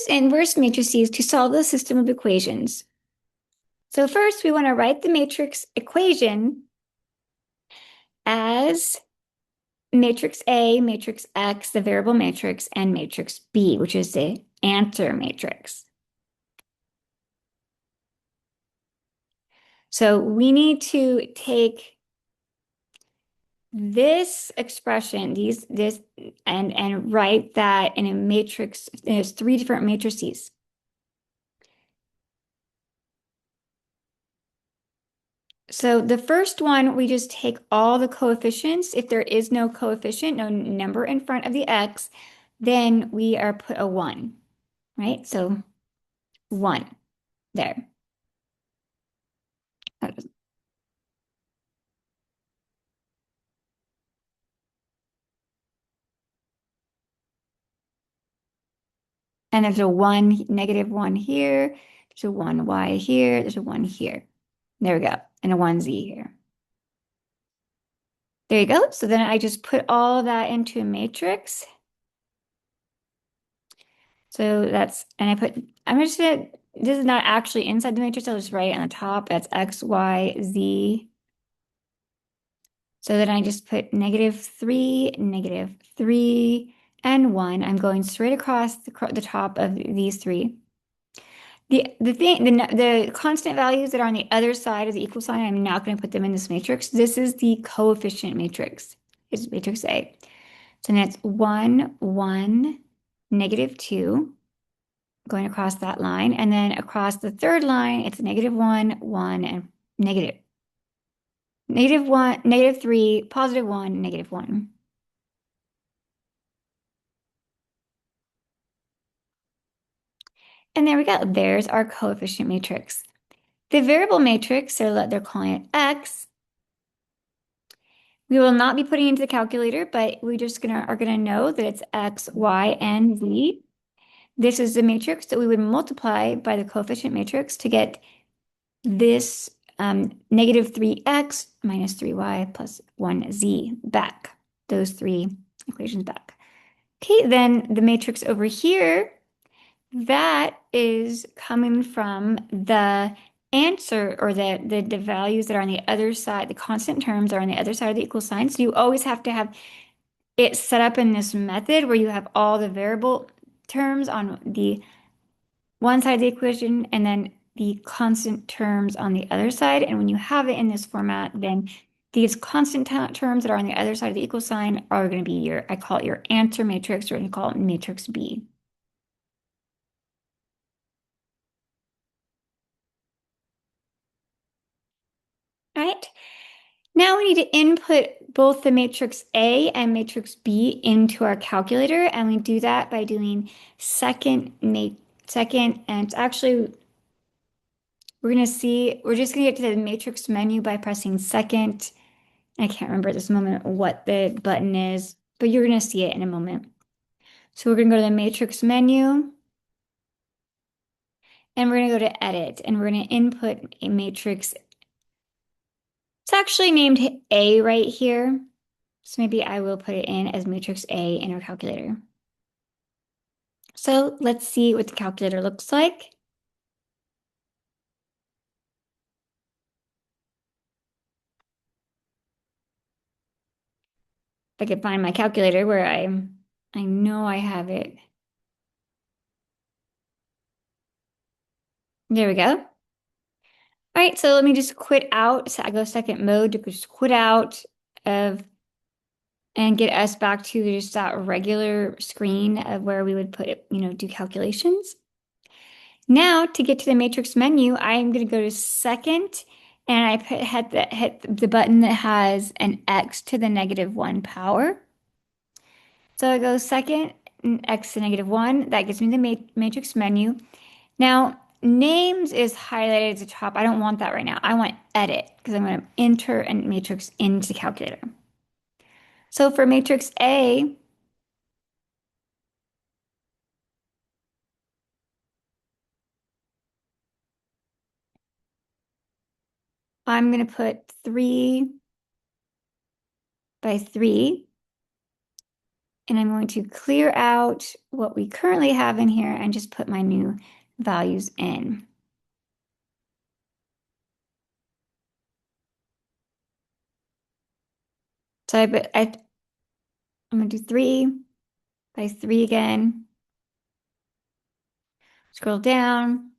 inverse matrices to solve the system of equations. So first, we want to write the matrix equation as matrix A, matrix X, the variable matrix, and matrix B, which is the answer matrix. So we need to take this expression, and write that in a matrix. There's three different matrices. So the first one, we just take all the coefficients. If there is no coefficient, no number in front of the X, then we are put a 1, right? So 1 there. And there's a 1, -1 here. There's a 1y here. There's a 1 here. There we go. And a 1z here. There you go. So then I just put all of that into a matrix. So that's, and I'm just gonna, this is not actually inside the matrix. I'll just write it on the top. That's X, Y, Z. So then I just put -3, -3, and 1. I'm going straight across the top of these three. The constant values that are on the other side of the equal sign, I'm not going to put them in this matrix. This is the coefficient matrix. It's matrix A. So that's 1, 1, -2, going across that line. And then across the third line, it's -1, 1, and negative. -1, -3, +1, -1. And there we go. There's our coefficient matrix. The variable matrix, they're calling it X. We will not be putting it into the calculator, but we just are gonna know that it's X, Y, and Z. This is the matrix that we would multiply by the coefficient matrix to get this -3x minus 3y plus 1z back. Those three equations back. Okay, then the matrix over here, that is coming from the answer, or the values that are on the other side, the constant terms are on the other side of the equal sign. So you always have to have it set up in this method where you have all the variable terms on the one side of the equation and then the constant terms on the other side. And when you have it in this format, then these constant terms that are on the other side of the equal sign are going to be I call it your answer matrix, or you call it matrix B. All right. Now we need to input both the matrix A and matrix B into our calculator, and we do that by doing second, and it's actually, we're just gonna get to the matrix menu by pressing second. I can't remember at this moment what the button is, but you're gonna see it in a moment. So we're gonna go to the matrix menu, and we're gonna go to edit, and we're gonna input a matrix. It's actually named A right here. So maybe I will put it in as matrix A in our calculator. So let's see what the calculator looks like. If I could find my calculator where I know I have it. There we go. All right, so let me just quit out. So I go second mode to just quit out of and get us back to just that regular screen of where we would put, do calculations. Now to get to the matrix menu, I'm going to go to second, and I hit the button that has an x to the -1 power. So I go second, x to -1. That gives me the matrix menu. Now, names is highlighted at the top. I don't want that right now. I want edit because I'm going to enter a matrix into the calculator. So for matrix A, I'm going to put 3 by 3. And I'm going to clear out what we currently have in here and just put my new values in. So I'm going to do 3 by 3 again. Scroll down.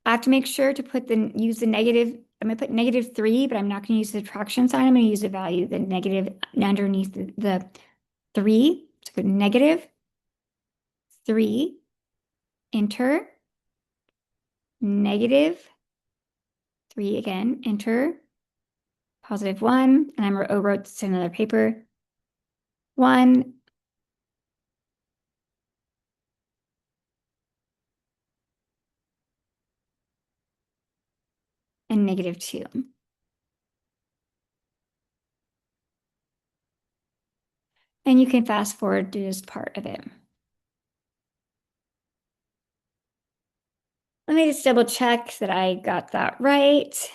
I have to make sure to use the negative. I'm going to put -3, but I'm not going to use the subtraction sign. I'm going to use the value, the negative underneath the 3. So go -3, enter, -3 again, enter, +1, and I'm wrote this in another paper. 1, and -2. And you can fast forward to this part of it. Let me just double check that I got that right.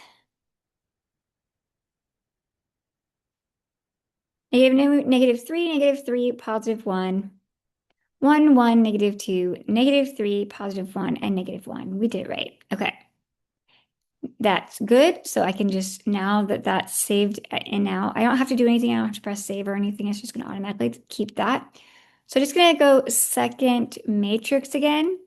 -3, -3, +1. 1, 1, -2, -3, +1, and -1. We did it right. Okay. That's good. So I can just, now that that's saved and now I don't have to do anything. I don't have to press save or anything. It's just going to automatically keep that. So I'm just going to go second matrix again,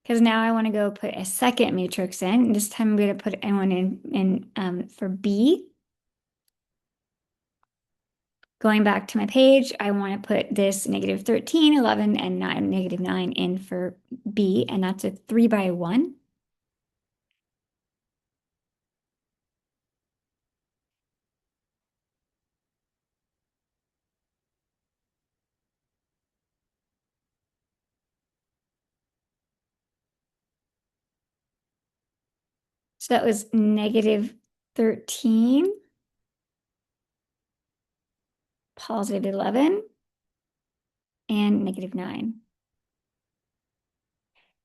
because now I want to go put a second matrix in. And this time I'm going to put one in for B. Going back to my page, I want to put this -13, 11, and 9, -9 in for B, and that's a 3 by 1. So that was -13, +11, and -9.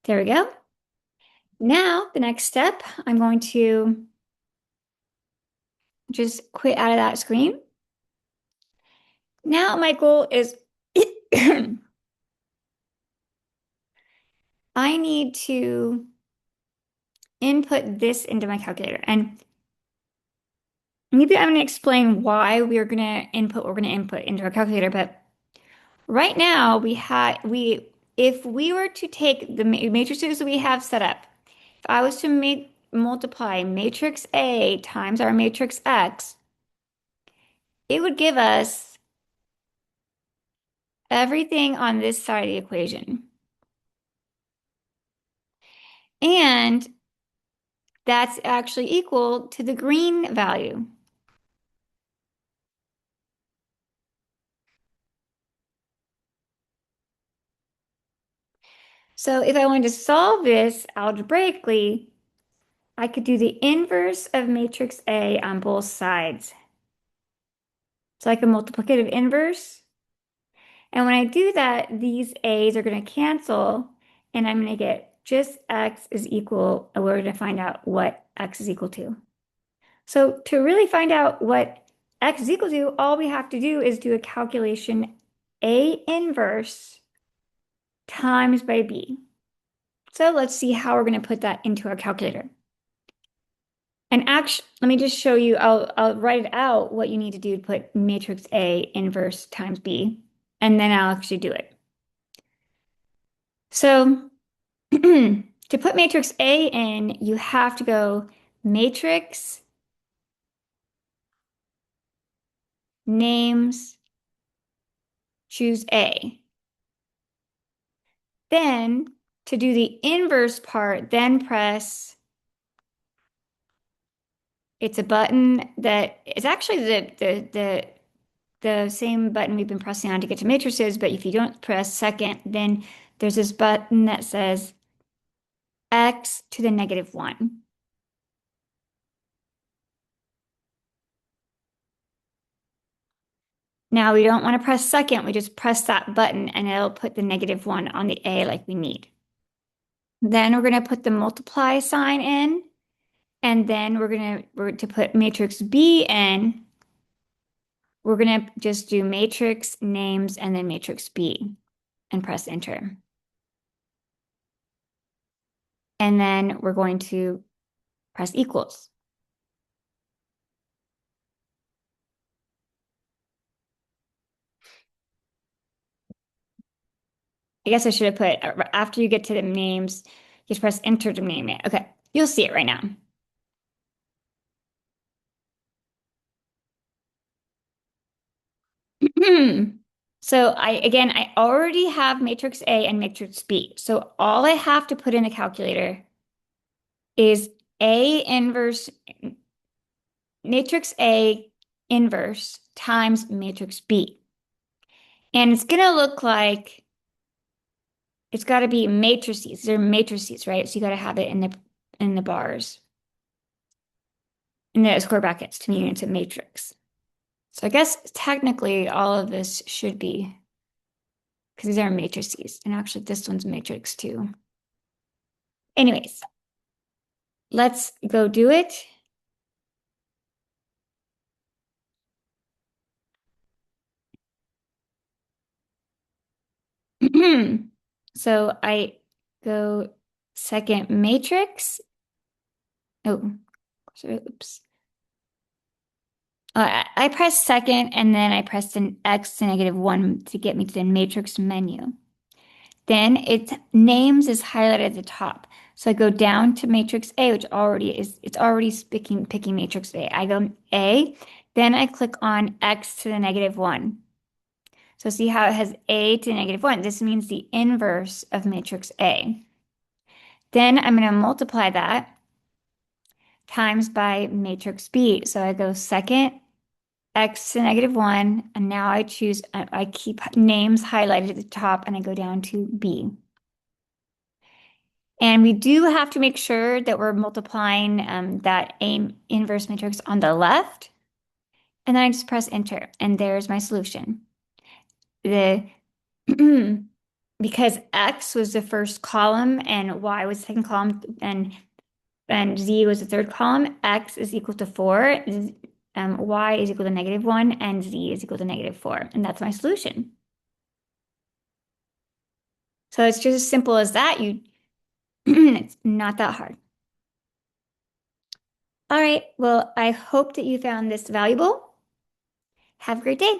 There we go. Now, the next step, I'm going to just quit out of that screen. Now my goal is I need to input this into my calculator. And maybe I'm going to explain why we're going to input what we're going to input into our calculator. But right now, if we were to take the matrices that we have set up, if I was to multiply matrix A times our matrix X, it would give us everything on this side of the equation. And that's actually equal to the green value. So if I wanted to solve this algebraically, I could do the inverse of matrix A on both sides. So like a multiplicative inverse. And when I do that, these A's are going to cancel, and I'm going to get just X is equal, and we're going to find out what X is equal to. So to really find out what X is equal to, all we have to do is do a calculation A inverse times by B. So let's see how we're going to put that into our calculator. And actually, let me just show you, I'll write it out what you need to do to put matrix A inverse times B, and then I'll actually do it. So to put matrix A in, you have to go matrix, names, choose A. Then to do the inverse part, then press, it's a button that is actually the same button we've been pressing on to get to matrices, but if you don't press second, then there's this button that says X to the -1. Now we don't want to press second, we just press that button and it'll put the -1 on the A like we need. Then we're going to put the multiply sign in, and then we're to put matrix B in. we're going to just do matrix names and then matrix B and press enter. And then we're going to press equals. I guess I should have put, after you get to the names, you just press enter to name it. Okay, you'll see it right now. So I already have matrix A and matrix B. So all I have to put in the calculator is A inverse, matrix A inverse times matrix B. And it's going to look like, it's got to be matrices. They're matrices, right? So you got to have it in the bars, in the square brackets to mean it's a matrix. So I guess technically all of this should be, because these are matrices. And actually this one's a matrix too. Anyways, let's go do it. So I go second matrix. Oh, sorry, oops. I press second and then I press an X to -1 to get me to the matrix menu. Then its names is highlighted at the top. So I go down to matrix A, which it's already picking matrix A. I go A, then I click on X to the -1. So see how it has A to -1. This means the inverse of matrix A. Then I'm going to multiply that times by matrix B. So I go second, X to -1, and now I keep names highlighted at the top and I go down to B. And we do have to make sure that we're multiplying that A inverse matrix on the left. And then I just press enter, and there's my solution. The because X was the first column and Y was the second column and Z was the third column, X is equal to 4, Y is equal to -1, and Z is equal to -4. And that's my solution. So it's just as simple as that. It's not that hard. All right. Well, I hope that you found this valuable. Have a great day.